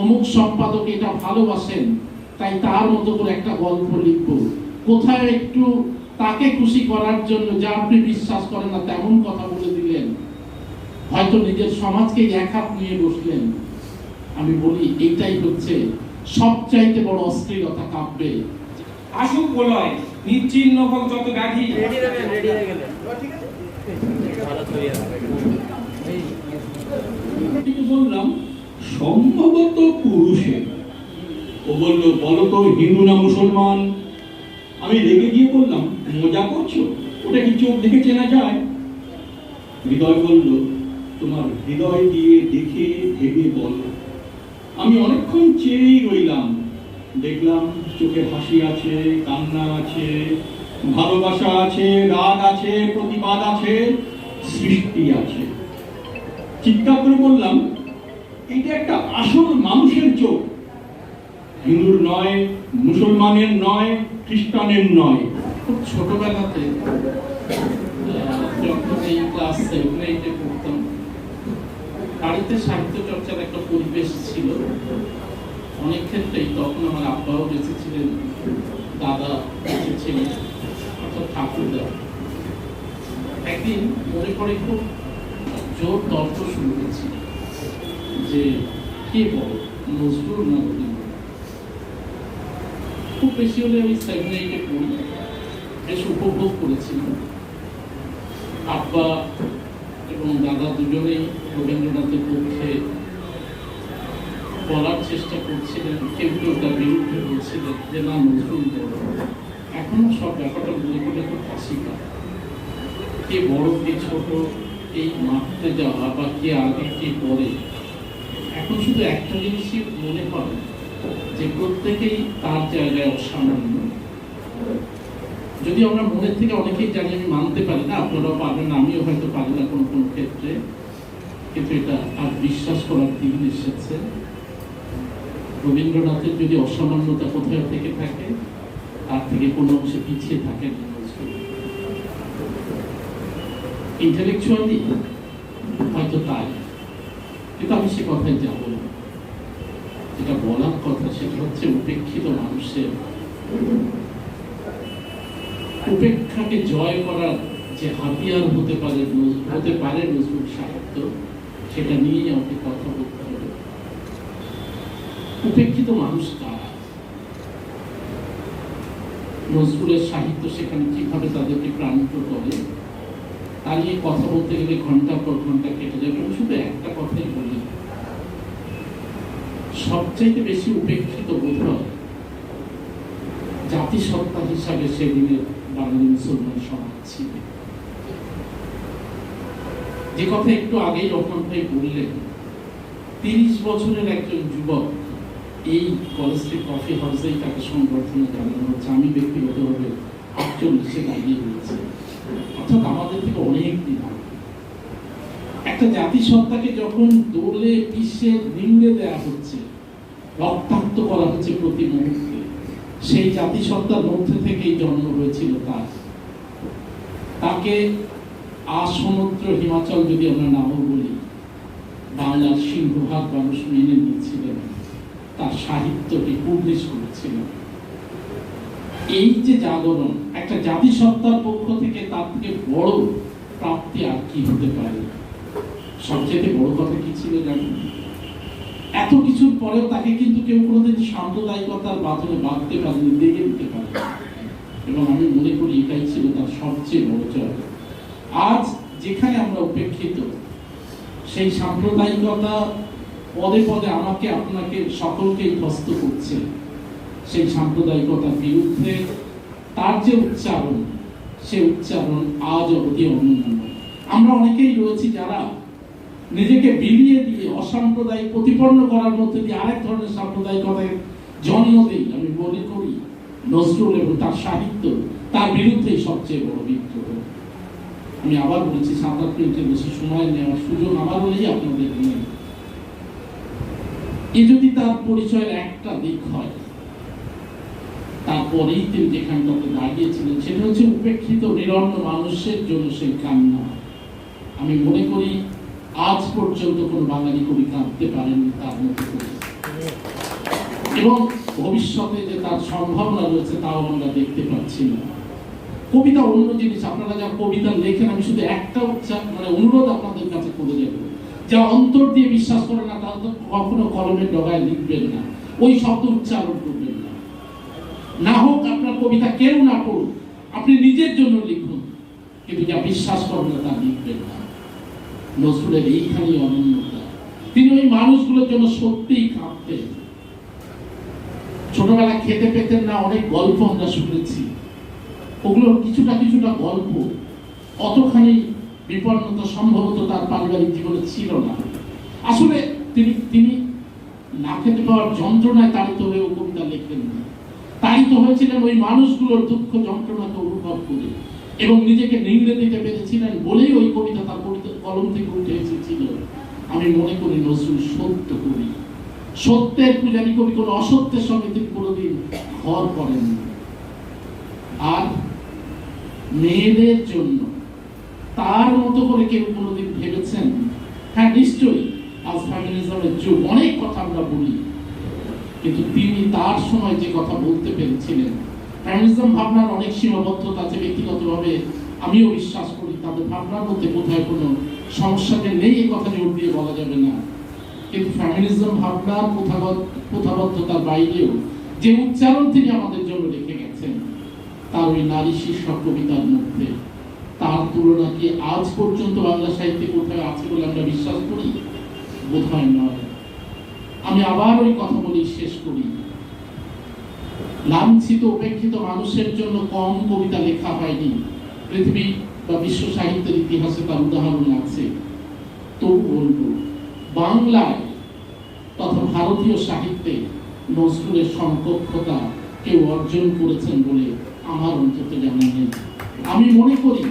অমুক সম্পাদক এটা ভালোবাসেন, তাই তার মতো করে একটা গল্প লিখব, কোথায় একটু তাকে খুশি করার জন্য যা আপনি বিশ্বাস করেন না তেমন কথা বলে দিলেন, হয়তো নিজের সমাজকে এক হাত নিয়ে বসলেন। আমি বলি এইটাই হচ্ছে সবচাইতে বড় অশ্লীলতা কাব্যে। আসুক বলয় নিশ্চিহ্ন হোক যত ব্যাধি। বললাম সম্ভবত পুরুষে। ও বললো বলো তো হিন্দু না মুসলমান? আমি রেগে গিয়ে বললাম মজা করছো, ওটা কি চোখ দেখে চেনা যায়? হৃদয় বলল তোমার হৃদয় দিয়ে দেখে ভেবে বলো। আমি অনেকক্ষণ চেয়েই রইলাম, দেখলাম চোখে হাসি আছে, কান্না আছে, ভালোবাসা আছে, রাগ আছে, প্রতিবাদ আছে, সৃষ্টি আছে। চিৎকার করে বললাম এটা একটা আসল মানুষের চোখ, হিন্দুর নয়, মুসলমানের নয়, খ্রিস্টানের নয়। খুব ছোটবেলাতে যখন এই ক্লাস 7-8-এ পড়তাম, বাড়িতে সাহিত্য চর্চার একটা পরিবেশ ছিল। অনেক ক্ষেত্রেই তখন আমার আব্বাও বেঁচে ছিলেন, দাদা বেঁচে ছিলেন, অর্থাৎ ঠাকুরদা। একদিন মনে করে খুব জোর তর্ক শুরু হয়েছিল যে কে বড়, নজরুল না রবীন্দ্রনাথ। খুব বেশি হলে আমি 7-8-এ পড়ি, বেশ উপভোগ করেছিলাম। আব্বা এবং দাদা দুজনেই রবীন্দ্রনাথের পক্ষে বলার চেষ্টা করছিলেন, কেউ কেউ তার বিরুদ্ধে বলছিলেন যে না নজরুল বড়। এখনো সব ব্যাপারটা বলে বলে খুব হাসি পায়। কে বড় কে ছোট এই মাপতে যাওয়া বা কে আগে কে পরে, এখন শুধু একটা জিনিসই মনে হয় যে প্রত্যেকেই তার জায়গায় অসামান্য। যদি আমরা মনের থেকে অনেকেই জানি, আমি মানতে পারি না, আপনারাও পারবেন না, আমিও হয়তো পারি না কোনো কোনো ক্ষেত্রে, কিন্তু এটা আর বিশ্বাস করার দিন এসেছে। রবীন্দ্রনাথের যদি অসামান্যতা কোথাও থেকে থাকে, তার থেকে কোনো অংশে পিছিয়ে থাকেন ইন্টেলেকচুয়ালি, হয়তো তাই, কিন্তু আমি সে কথায় যাব না। যেটা বলার কথা সেটা হচ্ছে উপেক্ষিত মানুষের উপেক্ষাকে জয় করার যে হাতিয়ার হতে পারে নজরুল সাহিত্য, সেটা নিয়েই আমাকে কথা বলতে হবে। উপেক্ষিত মানুষ কারা, নজরুলের সাহিত্য সেখানে কিভাবে তাদেরকে প্রাণিত করে, তা নিয়ে কথা বলতে গেলে ঘন্টার পর ঘন্টা কেটে যাবে। আমি শুধু একটা কথাই বলি, সবচাইতে বেশি উপেক্ষিত বোধ হয় জাতিসত্তা হিসাবে সেদিনের বাঙালি মুসলমান সমাজ ছিল। যে কথা একটু আগেই রহমান ভাই বললেন, 30 বছরের একজন যুবক এই কলেজ স্ট্রিট কফি হাউসেই তাকে সংবর্ধনা জানানো হচ্ছে। আমি ব্যক্তিগতভাবে 48-এ দাঁড়িয়ে রয়েছে, অর্থাৎ আমাদের থেকে অনেক দিন আগে। একটা জাতিসত্তাকে যখন দোলে পিষে নিংড়ে দেওয়া হচ্ছে, রক্তাক্ত করা হচ্ছে প্রতি মুহূর্তে, সেই জাতিসত্তার মধ্যে থেকেই জন্ম হয়েছিল তার। তাকে সমুদ্র হিমাচল যদি আমরা নাম বলি, বাংলার সিংহভাগ মানুষ মেনে নিয়েছিলেন, তার সাহিত্যকে পাবলিশ করেছিলেন। এই যে জাগরণ, একটা জাতিসত্তার পক্ষ থেকে তার থেকে বড় প্রাপ্তি আর কি হতে পারে? সবচেয়ে বড় কথা কি ছিল জানেন? এত কিছুর পরেও তাকে কিন্তু কেউ কোনোদিন সাম্প্রদায়িকতার বাঁধনে বাঁধতে পারেনি, দেখে দিতে পারে। এবং আমি মনে করি এটাই ছিল তার সবচেয়ে বড় জয়। আজ যেখানে আমরা উপেক্ষিত, সেই সাম্প্রদায়িকতা পদে পদে আমাকে আপনাকে সকলকেই ধ্বস্ত করছে। সেই সাম্প্রদায়িকতার বিরুদ্ধে তার যে উচ্চারণ, সে উচ্চারণ আজ অবধি অনন্য। আমরা অনেকেই রয়েছি যারা নিজেকে বিলিয়ে দিয়ে অসাম্প্রদায়িক প্রতিপন্ন করার মধ্যে দিয়ে আরেক ধরনের সাম্প্রদায়িকতার জন্ম দিই। আমি মনে করি নজরুল এবং তার সাহিত্য তার বিরুদ্ধেই সবচেয়ে বড় বিদ্রোহ। আমি আবার বলছি, 7-8 মিনিটের বেশি সময় নেওয়ার সুযোগ আমার হলেই আপনাদের নিয়ে। এ যদি তার পরিচয়ের একটা দিক হয়, তারপরেই তিনি যেখানটাতে দাঁড়িয়েছিলেন সেটা হচ্ছে উপেক্ষিত নিরন্ন মানুষের জন্য সেই কান্না। আমি মনে করি আজ পর্যন্ত কোনো বাঙালি কবি কাঁদতে পারেননি তার মতো করে। এবং ভবিষ্যতে যে তার সম্ভাবনা রয়েছে তাও আমরা দেখতে পাচ্ছি না। কবিতা অন্য জিনিস, আপনারা যা কবিতা লেখেন আমি শুধু একটা অনুরোধ আপনাদের কাছে করে যাব, যা অন্তর দিয়ে বিশ্বাস করে না তারা তো কখনো কলমের ডগায় লিখবেন না, ওই শব্দ উচ্চারণ করবেন না। না হোক আপনার কবিতা কেউ না পড়ুক, আপনি নিজের জন্য লিখুন, কিন্তু যা বিশ্বাস করেন না তা লিখবেন না। নজরুলের এইখানেই অনন্যতা। তিনি ওই মানুষগুলোর জন্য সত্যিই কাঁদতেন। ছোটবেলা খেতে পেতেন না, অনেক গল্প আমরা শুনেছি, ওগুলো কিছুটা গল্প, অতখানি বিপন্নতা সম্ভবত তার পারিবারিক জীবনে ছিল না। আসলে তিনি না খেতে পাওয়ার যন্ত্রণায় তাড়িত হয়েও কবিতা লিখলেন না, তাড়িত হয়েছিলেন ওই মানুষগুলোর দুঃখ যন্ত্রণাকে অনুভব করে, এবং নিজেকে নিংড়ে দিতে পেরেছিলেন বলেই ওই কবিতা তার কলম থেকে উঠে এসেছিল। আমি মনে করি নজরুল সত্য কবি, সত্যের পূজারী কবি, কোন অসত্যের সঙ্গে তিনি কোনোদিন ঘর করেন। আর মেয়েদের জন্য তার মতো করে কেউ কোনোদিন ভেবেছেন? হ্যাঁ, নিশ্চয়ই। আজ ফেমিনিজমের যুগ, অনেক কথা আমরা বলি, কিন্তু তিনি তার সময় যে কথা বলতে পেরেছিলেন, ফেমিনিজম ভাবনার অনেক সীমাবদ্ধতা আছে, ব্যক্তিগতভাবে আমিও বিশ্বাস করি তাদের ভাবনার মধ্যে কোথায় কোনো সমস্যাতে নেই, এই কথা জোর দিয়ে বলা যাবে না। কিন্তু ফেমিনিজম ভাবনার প্রথাবদ্ধতার বাইরেও যে উচ্চারণ তিনি আমাদের জন্য রেখে গেছেন, তার ওই নারী শীর্ষক কবিতার মধ্যে তার তুলনা কি আজ পর্যন্ত বাংলা সাহিত্যে কোথায় আছে বলে আমরা বিশ্বাস করি? বোধহয় নয়। আমি আবার ওই কথা বলি, শেষ করি। লাঞ্ছিত উপেক্ষিত মানুষের জন্য কম কবিতা লেখা হয়নি, পৃথিবী বা বিশ্ব সাহিত্যের ইতিহাসে তার উদাহরণ আছে। তবু বলবো, বাংলায় তথা ভারতীয় সাহিত্যে নজরুলের সমকক্ষতা কেউ অর্জন করেছেন বলে আমার অন্তত জানা নেই। আমি মনে করি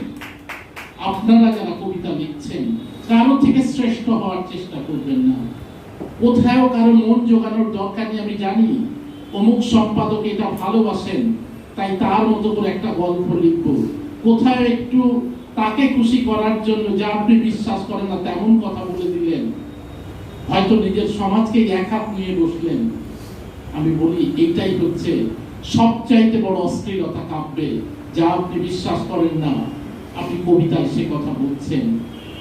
আপনারা যারা কবিতা লিখছেন, কারো থেকে শ্রেষ্ঠ হওয়ার চেষ্টা করবেন না। কোথাও কারো মন জোগানোর দরকার নেই। আমি জানি অমুক সম্পাদক এটা ভালোবাসেন, তাই তার মতো করে একটা গল্প লিখব। কোথাও একটু তাকে খুশি করার জন্য যা আপনি বিশ্বাস করেন না তেমন কথা বলে দিলেন, হয়তো নিজের সমাজকে এক হাত নিয়ে বসলেন। আমি বলি এটাই হচ্ছে সবচাইতে বড় অশ্লীলতা কাব্যে, যা আপনি বিশ্বাস করেন না আপনি কবিতায় সে কথা বলছেন।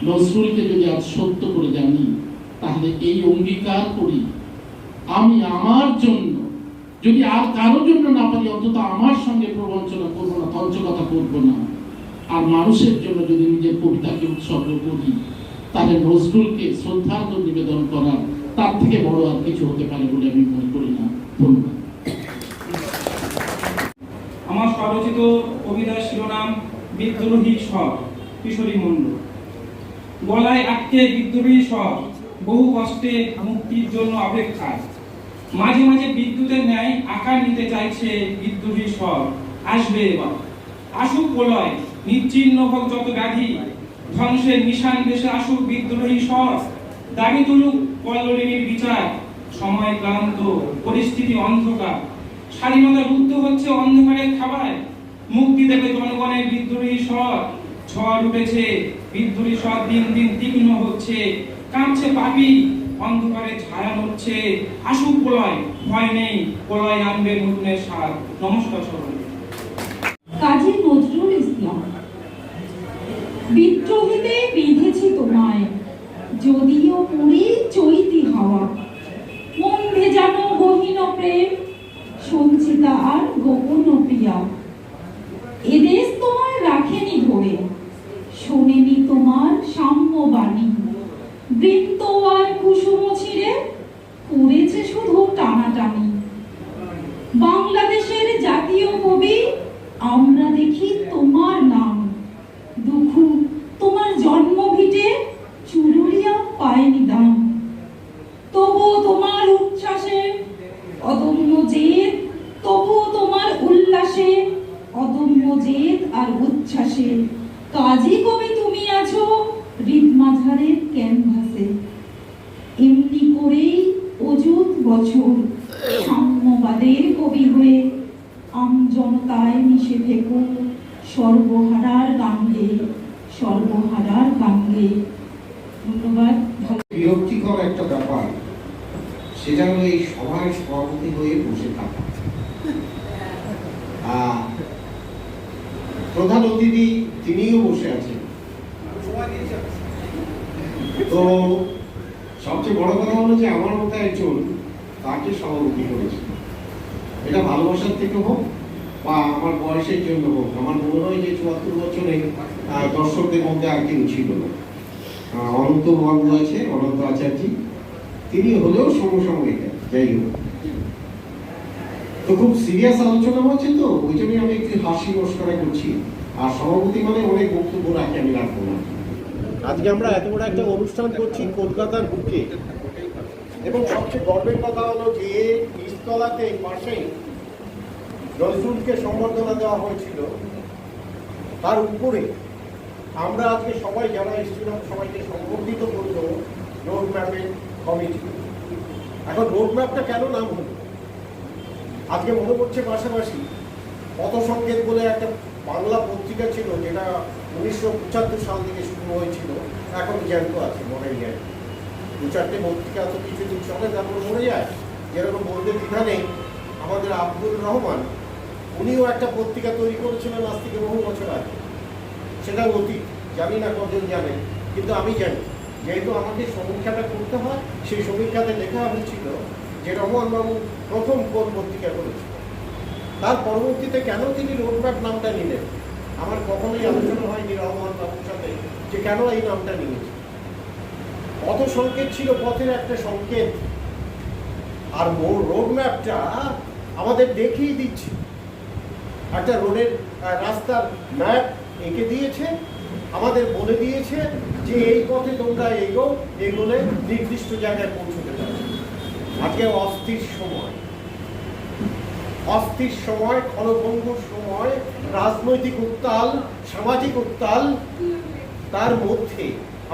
নজরুলকে যদি আজ সত্য করে জানি, তাহলে এই অঙ্গীকার করি, আমি আমার জন্য, যদি আর কারোর জন্য না পারি, অন্তত আমার সঙ্গে প্রবঞ্চনা করবো না, তঞ্চকতা করবো না। আর মানুষের জন্য যদি নিজের কবিতাকে উৎসর্গ করি, তাহলে নজরুলকে শ্রদ্ধাঞ্জলি নিবেদন করার তার থেকে বড় আর কিছু হতে পারে বলে আমি মনে করি না। ধন্যবাদ। আমার স্বরচিত কবিতার শিরোনাম বিদ্রোহী স্বর, কিশোরী মণ্ডল। গলায় আটকে বিদ্রোহী স্বর, বহু কষ্টে মুক্তির জন্য অপেক্ষায়। মাঝে মাঝে বিদ্যুতের ন্যায় আকার নিতে চাইছে বিদ্রোহী স্বর। আসবে এবার, আসুক প্রলয়, নিশ্চিহ্ন হোক যত ব্যাধি, ধ্বংসের নিশান দেশে আসুক বিদ্রোহী স্বর। দাবি তুলুক কল্লোলিনীর বিচার, সময় ক্লান্ত, পরিস্থিতি অন্ধকার। স্বাধীনতা রুদ্ধ হচ্ছে অন্ধকারের খাবায়, মুক্তি দেবে জনগণের বিদ্রোহী স্বর। ঝড় উঠেছে, বিদ্রোহী স্বর দিন দিন তীক্ষ্ণ হচ্ছে, কাঁপছে পাপি, অন্ধকারে ছায়া হচ্ছে। আসুক প্রলয়, ভয় নেই, প্রলয় আনবে নতুনের সার। নমস্কার সকলকে। কাজী নজরুল ইসলাম। বিদ্রোহীতে বেঁধেছি তোমায়, যদিও পুরী চৈতি হাওয়া। মন ভেজানো গহীন প্রেম, সঞ্চিতা আর গোপন প্রিয়া। এদেশ তোমার রাখেনি ধরে, শোনেনি তোমার সাম্যবাণী। বৃত্ত আর কুসুম ছিঁড়ে করেছে শুধু টানাটানি। বাংলাদেশের জাতীয় কবি আমরা দেখি তোমার নাম। দুঃখু তোমার জন্ম ভিটে চুরুলিয়া পায়নি দাম। তবুও তোমার উচ্ছ্বাসে অদম্য জেদ, তবুও তোমার উল্লাসে অদম্য জেদ আর উচ্ছ্বাসে। কাজী কবি তুমি আছো হৃদ মাঝারের ক্যানভাসে। এমনি করেই অযুত বছর সাম্যবাদের কবি হয়ে আম জনতায় মিশে থেকো সর্বহারার গাঙ্গে, সর্বহারার গাঙ্গে। ধন্যবাদ। বিরক্তিকর একটা ব্যাপার, সেটা হলো এই সভায় সভাপতি হয়ে বসে থাকা। প্রধান অতিথি তিনিও বসে আছেন। তো সবচেয়ে বড় কথা হলো যে আমার মতো একজন তাকে সভাপতি করেছে। এটা ভালোবাসার থেকে হোক বা আমার বয়সের জন্য হোক, আমার মনে হয় যে ৭৪ বছরে দর্শকদের মধ্যে আর কেউ ছিল না। অনন্ত বাবু আছে, অনন্ত আচার্য, তিনি হলেও সমসাময়িক, যাই হোক। তো খুব সিরিয়াস আলোচনা হচ্ছে, তো ওই জন্যই আমি একটু হাসি মস্করা করছি। আর সভাপতি মানে অনেক বক্তব্য রাখি, আমি রাখবো না। আজকে আমরা এত বড় একটা অনুষ্ঠান করছি কলকাতার বুকে, এবং সবচেয়ে গর্বের কথা হলো যে নিচতলাতে পাশে নজরুলকে সম্বর্ধনা দেওয়া হয়েছিল, তার উপরে আমরা আজকে সবাই যারা এসেছিলাম সবাইকে সম্বর্ধিত করল রোড ম্যাপের কমিটি। এখন রোড ম্যাপটা কেন নাম হলো আজকে মনে পড়ছে পাশাপাশি পথসংকেত বলে একটা বাংলা পত্রিকা ছিল, যেটা 1975 সাল থেকে শুরু হয়েছিল, এখন জ্যান্ত আছে, মনে যায়। 2-4টে পত্রিকা তো কিছুদিন চলে, তারপর মরে যায়। যেরকম বলতে দ্বিধা নেই, আমাদের আব্দুর রহমান উনিও একটা পত্রিকা তৈরি করেছিলেন আজ থেকে বহু বছর আগে। সেটা অতীত, জানি না কজন জানেন, কিন্তু আমি জানি। যেহেতু আমাকে সমীক্ষাটা করতে হয়, সেই সমীক্ষাতে লেখা হয়েছিল যে রহমান বাবু প্রথম কোন পত্রিকা করেছিল। তার পরবর্তীতে কেন তিনি রোডম্যাপ নামটা নিলেন, আমার কখনোই আলোচনা হয়নি রহমান বাবুর সাথে যে কেন এই নামটা নিয়েছে। পথ সংকেত ছিল পথের একটা সংকেত, আর রোডম্যাপটা আমাদের দেখিয়ে দিচ্ছে, একটা রোডের রাস্তার ম্যাপ এঁকে দিয়েছে, আমাদের বলে দিয়েছে যে এই পথে তোমরা এগোলে নির্দিষ্ট জায়গায় পৌঁছতে পারবে। আজকে অস্থির সময়, ক্ষণভঙ্গুর সময়, রাজনৈতিক উত্তাল, সামাজিক উত্তাল, তার মধ্যে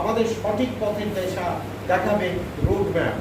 আমাদের সঠিক পথের দিশা দেখাবে রোড ম্যাপ।